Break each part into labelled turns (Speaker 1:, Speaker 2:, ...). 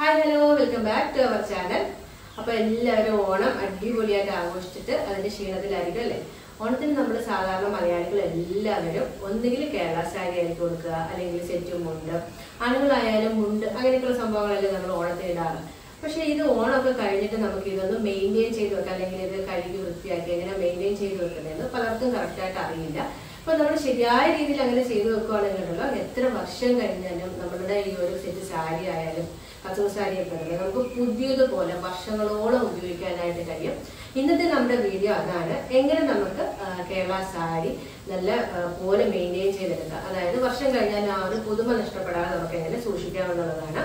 Speaker 1: Hi, hello, welcome back to our channel. അപ്പോൾ എല്ലാവരും ഓണം അടിപൊളിയായിട്ട് ആഘോഷിച്ചിട്ട് അതിന്റെ ക്ഷീണത്തിലായിരിക്കും. ഓണത്തിന് നമ്മൾ സാധാരണ മലയാളികൾ എല്ലാവരും ഒന്നുകിൽ കേരള സാരി ആയിരിക്കും കൊടുക്കുക, അല്ലെങ്കിൽ സെറ്റും മുണ്ട്, ആണുങ്ങളായാലും മുണ്ട്, അങ്ങനെയൊക്കെയുള്ള സംഭവങ്ങളല്ലേ നമ്മൾ ഓണത്തിന് ഇടാറ്. പക്ഷെ ഇത് ഓണമൊക്കെ കഴിഞ്ഞിട്ട് നമുക്ക് ഇതൊന്ന് മെയിൻറ്റെയിൻ ചെയ്ത് വെക്കാം, അല്ലെങ്കിൽ ഇത് കഴുകി വൃത്തിയാക്കി എങ്ങനെ മെയിൻറ്റെയിൻ ചെയ്ത് വെക്കുന്നതെന്ന് പലർക്കും കറക്റ്റായിട്ട് അറിയില്ല. അപ്പോൾ നമ്മൾ ശരിയായ രീതിയിൽ അങ്ങനെ ചെയ്തു വെക്കുകയാണെങ്കിലോ എത്ര വർഷം കഴിഞ്ഞാലും നമ്മളുടെ ഈ ഒരു സെറ്റ് സാരി ആയാലും കസവ് സാരിയൊക്കെ ഉണ്ടെങ്കിൽ നമുക്ക് പുതിയതുപോലെ വർഷങ്ങളോളം ഉപയോഗിക്കാനായിട്ട് കഴിയും. ഇന്നത്തെ നമ്മുടെ വീഡിയോ അതാണ്, എങ്ങനെ നമുക്ക് കേരള സാരി നല്ല പോലെ മെയിൻറ്റെയിൻ ചെയ്തെടുക്കാം, അതായത് വർഷം കഴിഞ്ഞാൽ ആ ഒരു പുതുമ നഷ്ടപ്പെടാതെ നമുക്ക് എങ്ങനെ സൂക്ഷിക്കാമെന്നുള്ളതാണ്.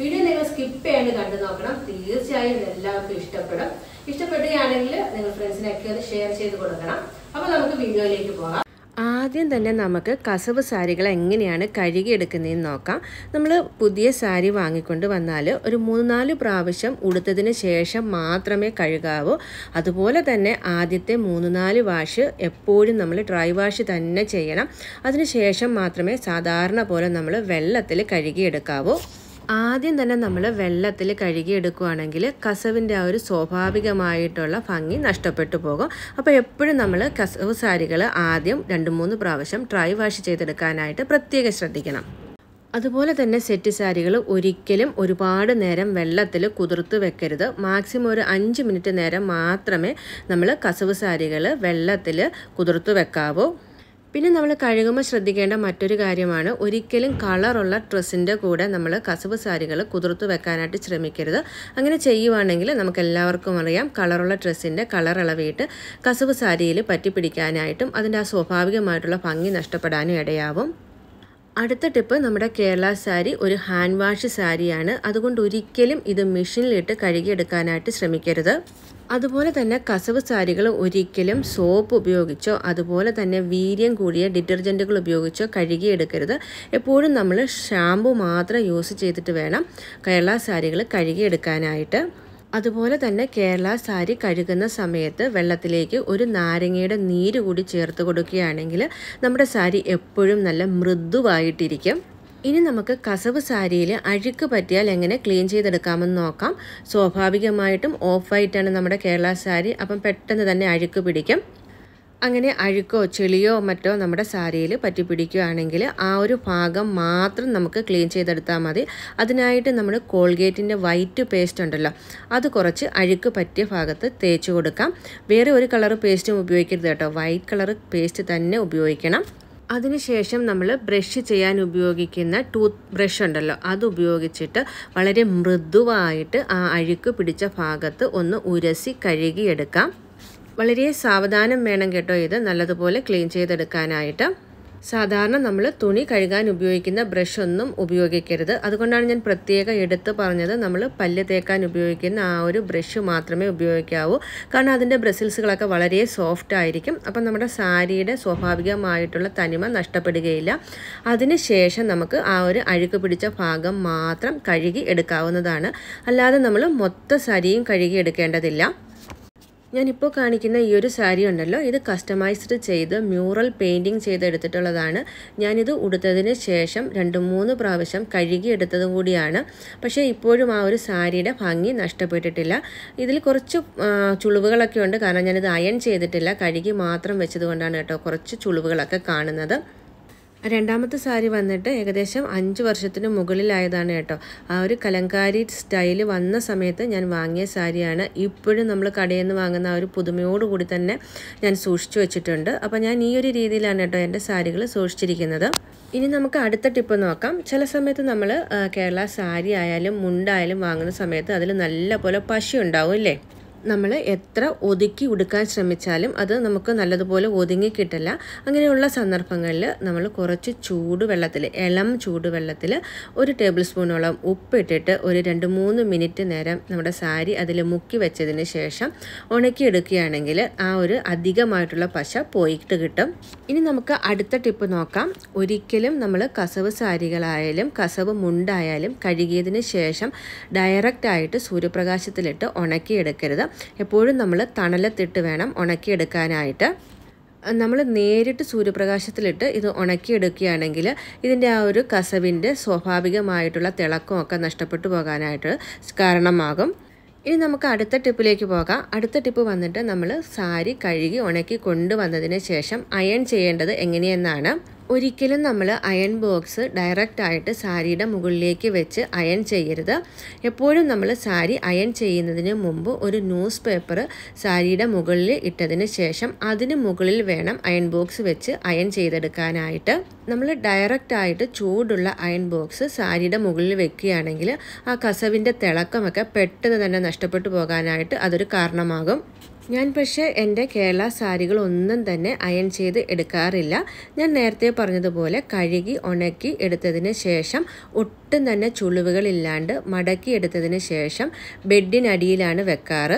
Speaker 1: വീഡിയോ നിങ്ങൾ സ്കിപ്പ് ചെയ്യാണ്ട് കണ്ടു നോക്കണം, തീർച്ചയായും ഇത് എല്ലാവർക്കും ഇഷ്ടപ്പെടും. ഇഷ്ടപ്പെടുകയാണെങ്കിൽ നിങ്ങൾ ഫ്രണ്ട്സിനൊക്കെ ഒന്ന് ഷെയർ ചെയ്ത് കൊടുക്കണം. അപ്പോൾ നമുക്ക് വീഡിയോയിലേക്ക് പോകാം.
Speaker 2: ആദ്യം തന്നെ നമുക്ക് കസവ് സാരികൾ എങ്ങനെയാണ് കഴുകിയെടുക്കുന്നതെന്ന് നോക്കാം. നമ്മൾ പുതിയ സാരി വാങ്ങിക്കൊണ്ട് വന്നാൽ ഒരു 3-4 പ്രാവശ്യം ഉടുത്തതിന് ശേഷം മാത്രമേ കഴുകാവൂ. അതുപോലെ തന്നെ ആദ്യത്തെ 3-4 വാഷ് എപ്പോഴും നമ്മൾ ഡ്രൈ വാഷ് തന്നെ ചെയ്യണം. അതിനുശേഷം മാത്രമേ സാധാരണ പോലെ നമ്മൾ വെള്ളത്തിൽ കഴുകിയെടുക്കാവൂ. ആദ്യം തന്നെ നമ്മൾ വെള്ളത്തിൽ കഴുകിയെടുക്കുകയാണെങ്കിൽ കസവിൻ്റെ ആ ഒരു സ്വാഭാവികമായിട്ടുള്ള ഭംഗി നഷ്ടപ്പെട്ടു പോകും. അപ്പോൾ എപ്പോഴും നമ്മൾ കസവ് സാരികൾ ആദ്യം 2-3 പ്രാവശ്യം ഡ്രൈ വാഷ് ചെയ്തെടുക്കാനായിട്ട് പ്രത്യേകം ശ്രദ്ധിക്കണം. അതുപോലെ തന്നെ സെറ്റ് സാരികൾ ഒരിക്കലും ഒരുപാട് നേരം വെള്ളത്തിൽ കുതിർത്ത് വെക്കരുത്. മാക്സിമം ഒരു 5 മിനിറ്റ് നേരം മാത്രമേ നമ്മൾ കസവ് സാരികൾ വെള്ളത്തിൽ കുതിർത്ത് വെക്കാവൂ. പിന്നെ നമ്മൾ കഴുകുമ്പോൾ ശ്രദ്ധിക്കേണ്ട മറ്റൊരു കാര്യമാണ്, ഒരിക്കലും കളറുള്ള ഡ്രസ്സിൻ്റെ കൂടെ നമ്മൾ കസവ് സാരികൾ കുതിർത്ത് വെക്കാനായിട്ട് ശ്രമിക്കരുത്. അങ്ങനെ ചെയ്യുവാണെങ്കിൽ നമുക്ക് എല്ലാവർക്കും അറിയാം, കളറുള്ള ഡ്രസ്സിൻ്റെ കളർ ഇളവിയിട്ട് കസവ് സാരിയിൽ പറ്റിപ്പിടിക്കാനായിട്ടും അതിൻ്റെ ആ സ്വാഭാവികമായിട്ടുള്ള ഭംഗി നഷ്ടപ്പെടാനും ഇടയാവും. അടുത്ത ടിപ്പ്, നമ്മുടെ കേരള സാരി ഒരു ഹാൻഡ് വാഷ് സാരിയാണ്. അതുകൊണ്ട് ഒരിക്കലും ഇത് മെഷീനിലിട്ട് കഴുകിയെടുക്കാനായിട്ട് ശ്രമിക്കരുത്. അതുപോലെ തന്നെ കസവ് സാരികൾ ഒരിക്കലും സോപ്പ് ഉപയോഗിച്ചോ അതുപോലെ തന്നെ വീര്യം കൂടിയ ഡിറ്റർജൻറ്റുകൾ ഉപയോഗിച്ചോ കഴുകിയെടുക്കരുത്. എപ്പോഴും നമ്മൾ ഷാമ്പു മാത്രം യൂസ് ചെയ്തിട്ട് വേണം കേരള സാരികൾ കഴുകിയെടുക്കാനായിട്ട്. അതുപോലെ തന്നെ കേരള സാരി കഴുകുന്ന സമയത്ത് വെള്ളത്തിലേക്ക് ഒരു നാരങ്ങയുടെ നീര് കൂടി ചേർത്ത് കൊടുക്കുകയാണെങ്കിൽ നമ്മുടെ സാരി എപ്പോഴും നല്ല മൃദുവായിട്ടിരിക്കും. ഇനി നമുക്ക് കസവ് സാരിയിൽ അഴുക്ക് പറ്റിയാൽ എങ്ങനെ ക്ലീൻ ചെയ്തെടുക്കാമെന്ന് നോക്കാം. സ്വാഭാവികമായിട്ടും ഓഫ് വൈറ്റാണ് നമ്മുടെ കേരള സാരി, അപ്പം പെട്ടെന്ന് തന്നെ അഴുക്ക് പിടിക്കും. അങ്ങനെ അഴുക്കോ ചെളിയോ മറ്റോ നമ്മുടെ സാരിയിൽ പറ്റിപ്പിടിക്കുകയാണെങ്കിൽ ആ ഒരു ഭാഗം മാത്രം നമുക്ക് ക്ലീൻ ചെയ്തെടുത്താൽ മതി. അതിനായിട്ട് നമ്മൾ കോൾഗേറ്റിൻ്റെ വൈറ്റ് പേസ്റ്റ് ഉണ്ടല്ലോ, അത് കുറച്ച് അഴുക്ക് പറ്റിയ ഭാഗത്ത് തേച്ച് കൊടുക്കാം. വേറെ ഒരു കളർ പേസ്റ്റും ഉപയോഗിക്കരുത് കേട്ടോ, വൈറ്റ് കളർ പേസ്റ്റ് തന്നെ ഉപയോഗിക്കണം. അതിനുശേഷം നമ്മൾ ബ്രഷ് ചെയ്യാൻ ഉപയോഗിക്കുന്ന ടൂത്ത് ബ്രഷ് ഉണ്ടല്ലോ, അത് ഉപയോഗിച്ചിട്ട് വളരെ മൃദുവായിട്ട് ആ അഴുക്ക് പിടിച്ച ഭാഗത്ത് ഒന്ന് ഉരസി കഴുകിയെടുക്കാം. വളരെ സാവധാനം വേണം കേട്ടോ ഇത് നല്ലതുപോലെ ക്ലീൻ ചെയ്തെടുക്കാനായിട്ട്. സാധാരണ നമ്മൾ തുണി കഴുകാൻ ഉപയോഗിക്കുന്ന ബ്രഷ് ഒന്നും ഉപയോഗിക്കരുത്. അതുകൊണ്ടാണ് ഞാൻ പ്രത്യേകം എടുത്ത് പറഞ്ഞത്, നമ്മൾ പല്ല് തേക്കാൻ ഉപയോഗിക്കുന്ന ആ ഒരു ബ്രഷ് മാത്രമേ ഉപയോഗിക്കാവൂ. കാരണം അതിൻ്റെ ബ്രസിൽസുകളൊക്കെ വളരെ സോഫ്റ്റ് ആയിരിക്കും. അപ്പം നമ്മുടെ സാരിയുടെ സ്വാഭാവികമായിട്ടുള്ള തനിമ നഷ്ടപ്പെടുകയില്ല. അതിനുശേഷം നമുക്ക് ആ ഒരു അഴുക്ക് പിടിച്ച ഭാഗം മാത്രം കഴുകി എടുക്കാവുന്നതാണ്. അല്ലാതെ നമ്മൾ മൊത്തം സാരിയും കഴുകി എടുക്കേണ്ടതില്ല. ഞാനിപ്പോൾ കാണിക്കുന്ന ഈ ഒരു സാരി ഉണ്ടല്ലോ, ഇത് കസ്റ്റമൈസ്ഡ് ചെയ്ത് മ്യൂറൽ പെയിൻറ്റിങ് ചെയ്തെടുത്തിട്ടുള്ളതാണ്. ഞാനിത് ഉടുത്തതിന് ശേഷം 2-3 പ്രാവശ്യം കഴുകിയെടുത്തതും കൂടിയാണ്. പക്ഷേ ഇപ്പോഴും ആ ഒരു സാരിയുടെ ഭംഗി നഷ്ടപ്പെട്ടിട്ടില്ല. ഇതിൽ കുറച്ച് ചുളിവുകളൊക്കെ ഉണ്ട്, കാരണം ഞാനിത് അയൺ ചെയ്തിട്ടില്ല, കഴുകി മാത്രം വെച്ചതുകൊണ്ടാണ് കേട്ടോ കുറച്ച് ചുളിവുകളൊക്കെ കാണുന്നത്. രണ്ടാമത്തെ സാരി വന്നിട്ട് ഏകദേശം 5 വർഷത്തിന് മുകളിലായതാണ് കേട്ടോ. ആ ഒരു കലങ്കാരി സ്റ്റൈല് വന്ന സമയത്ത് ഞാൻ വാങ്ങിയ സാരിയാണ്. ഇപ്പോഴും നമ്മൾ കടയിൽ നിന്ന് വാങ്ങുന്ന ആ ഒരു പുതുമയോടുകൂടി തന്നെ ഞാൻ സൂക്ഷിച്ചു വെച്ചിട്ടുണ്ട്. അപ്പോൾ ഞാൻ ഈ ഒരു രീതിയിലാണ് കേട്ടോ എൻ്റെ സാരികൾ സൂക്ഷിച്ചിരിക്കുന്നത്. ഇനി നമുക്ക് അടുത്ത ടിപ്പ് നോക്കാം. ചില സമയത്ത് നമ്മൾ കേരള സാരി ആയാലും മുണ്ടായാലും വാങ്ങുന്ന സമയത്ത് അതിൽ നല്ല പോലെ പശ ഉണ്ടാവും അല്ലേ. നമ്മൾ എത്ര ഒതുക്കി ഉടുക്കാൻ ശ്രമിച്ചാലും അത് നമുക്ക് നല്ലതുപോലെ ഒതുങ്ങി കിട്ടില്ല. അങ്ങനെയുള്ള സന്ദർഭങ്ങളിൽ നമ്മൾ കുറച്ച് ചൂടുവെള്ളത്തിൽ, ഇളം ചൂടുവെള്ളത്തിൽ 1 ടേബിൾ സ്പൂണോളം ഉപ്പിട്ടിട്ട് ഒരു 2-3 മിനിറ്റ് നേരം നമ്മുടെ സാരി അതിൽ മുക്കി വെച്ചതിന് ശേഷം ഉണക്കിയെടുക്കുകയാണെങ്കിൽ ആ ഒരു അധികമായിട്ടുള്ള പശ പോയിട്ട് കിട്ടും. ഇനി നമുക്ക് അടുത്ത ടിപ്പ് നോക്കാം. ഒരിക്കലും നമ്മൾ കസവ് സാരികളായാലും കസവ് മുണ്ടായാലും കഴുകിയതിന് ശേഷം ഡയറക്റ്റായിട്ട് സൂര്യപ്രകാശത്തിലിട്ട് ഉണക്കിയെടുക്കരുത്. എപ്പോഴും നമ്മൾ തണലത്തിട്ട് വേണം ഉണക്കിയെടുക്കാനായിട്ട്. നമ്മൾ നേരിട്ട് സൂര്യപ്രകാശത്തിലിട്ട് ഇത് ഉണക്കിയെടുക്കുകയാണെങ്കിൽ ഇതിൻ്റെ ആ ഒരു കസവിൻ്റെ സ്വാഭാവികമായിട്ടുള്ള തിളക്കമൊക്കെ നഷ്ടപ്പെട്ടു പോകാനായിട്ട് കാരണമാകും. ഇനി നമുക്ക് അടുത്ത ടിപ്പിലേക്ക് പോകാം. അടുത്ത ടിപ്പ് വന്നിട്ട് നമ്മൾ സാരി കഴുകി ഉണക്കി കൊണ്ടുവന്നതിന് ശേഷം അയൺ ചെയ്യേണ്ടത് എങ്ങനെയെന്നാണ്. ഒരിക്കലും നമ്മൾ അയൺ ബോക്സ് ഡയറക്റ്റായിട്ട് സാരിയുടെ മുകളിലേക്ക് വെച്ച് അയൺ ചെയ്യരുത്. എപ്പോഴും നമ്മൾ സാരി അയൺ ചെയ്യുന്നതിന് മുമ്പ് ഒരു ന്യൂസ് പേപ്പർ സാരിയുടെ മുകളിൽ ഇട്ടതിന് ശേഷം അതിന് മുകളിൽ വേണം അയൺ ബോക്സ് വെച്ച് അയൺ ചെയ്തെടുക്കാനായിട്ട്. നമ്മൾ ഡയറക്റ്റായിട്ട് ചൂടുള്ള അയൺ ബോക്സ് സാരിയുടെ മുകളിൽ വെക്കുകയാണെങ്കിൽ ആ കസവിൻ്റെ തിളക്കമൊക്കെ പെട്ടെന്ന് തന്നെ നഷ്ടപ്പെട്ടു പോകാനായിട്ട് അതൊരു കാരണമാകും. ഞാൻ പക്ഷേ എൻ്റെ കേരള സാരികളൊന്നും തന്നെ അയൺ ചെയ്ത് എടുക്കാറില്ല. ഞാൻ നേരത്തെ പറഞ്ഞതുപോലെ കഴുകി ഉണക്കി എടുത്തതിന് ശേഷം ഒട്ടും തന്നെ ചുളിവുകളില്ലാണ്ട് മടക്കി എടുത്തതിന് ശേഷം ബെഡിനടിയിലാണ് വെക്കാറ്.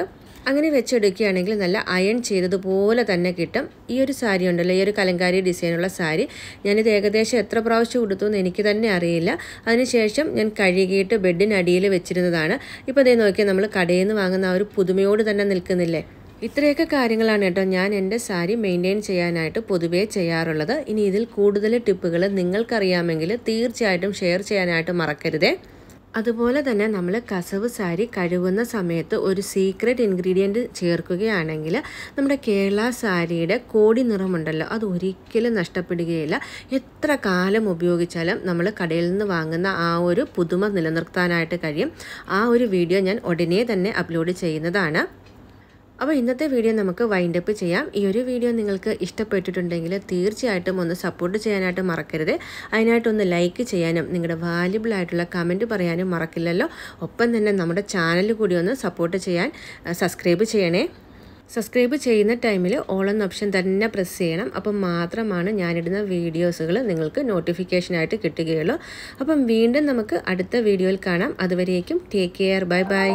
Speaker 2: അങ്ങനെ വെച്ചെടുക്കുകയാണെങ്കിൽ നല്ല അയൺ ചെയ്തതുപോലെ തന്നെ കിട്ടും. ഈ ഒരു സാരി ഉണ്ടല്ലോ, ഈ ഒരു കലങ്കാരി ഡിസൈനുള്ള സാരി ഞാനിത് ഏകദേശം എത്ര പ്രാവശ്യം ഉടുത്തു എന്ന് എനിക്ക് തന്നെ അറിയില്ല. അതിനുശേഷം ഞാൻ കഴുകിയിട്ട് ബെഡിനടിയിൽ വെച്ചിരുന്നതാണ്. ഇപ്പോൾ അതേ നോക്കിയാൽ നമ്മൾ കടയിൽ നിന്ന് വാങ്ങുന്ന ആ ഒരു പുതുമയോട് തന്നെ നിൽക്കുന്നില്ലേ. ഇത്രയൊക്കെ കാര്യങ്ങളാണ് കേട്ടോ ഞാൻ എൻ്റെ സാരി മെയിൻറ്റെയിൻ ചെയ്യാനായിട്ട് പൊതുവേ ചെയ്യാറുള്ളത്. ഇനി ഇതിൽ കൂടുതൽ ടിപ്പുകൾ നിങ്ങൾക്കറിയാമെങ്കിൽ തീർച്ചയായിട്ടും ഷെയർ ചെയ്യാനായിട്ട് മറക്കരുതേ. അതുപോലെ തന്നെ നമ്മൾ കസവ് സാരി കഴുകുന്ന സമയത്ത് ഒരു സീക്രട്ട് ഇൻഗ്രീഡിയൻറ്റ് ചേർക്കുകയാണെങ്കിൽ നമ്മുടെ കേരള സാരിയുടെ കോടി നിറമുണ്ടല്ലോ അത് ഒരിക്കലും നഷ്ടപ്പെടുകയില്ല. എത്ര കാലം ഉപയോഗിച്ചാലും നമ്മൾ കടയിൽ നിന്ന് വാങ്ങുന്ന ആ ഒരു പുതുമ നിലനിർത്താനായിട്ട് കഴിയും. ആ ഒരു വീഡിയോ ഞാൻ ഉടനെ തന്നെ അപ്ലോഡ് ചെയ്യുന്നതാണ്. അപ്പോൾ ഇന്നത്തെ വീഡിയോ നമുക്ക് വൈൻഡപ്പ് ചെയ്യാം. ഈ ഒരു വീഡിയോ നിങ്ങൾക്ക് ഇഷ്ടപ്പെട്ടിട്ടുണ്ടെങ്കിൽ തീർച്ചയായിട്ടും ഒന്ന് സപ്പോർട്ട് ചെയ്യാനായിട്ട് മറക്കരുത്. അതിനായിട്ടൊന്ന് ലൈക്ക് ചെയ്യാനും നിങ്ങളുടെ വാല്യുബിൾ ആയിട്ടുള്ള കമൻറ്റ് പറയാനും മറക്കില്ലല്ലോ. ഒപ്പം തന്നെ നമ്മുടെ ചാനൽ കൂടി ഒന്ന് സപ്പോർട്ട് ചെയ്യാൻ സബ്സ്ക്രൈബ് ചെയ്യണേ. സബ്സ്ക്രൈബ് ചെയ്യുന്ന ടൈമിൽ ഓൾ എന്ന ഓപ്ഷൻ തന്നെ പ്രസ് ചെയ്യണം. അപ്പം മാത്രമാണ് ഞാനിടുന്ന വീഡിയോസുകൾ നിങ്ങൾക്ക് നോട്ടിഫിക്കേഷനായിട്ട് കിട്ടുകയുള്ളൂ. അപ്പം വീണ്ടും നമുക്ക് അടുത്ത വീഡിയോയിൽ കാണാം. അതുവരേക്കും ടേക്ക് കെയർ. Bye bye.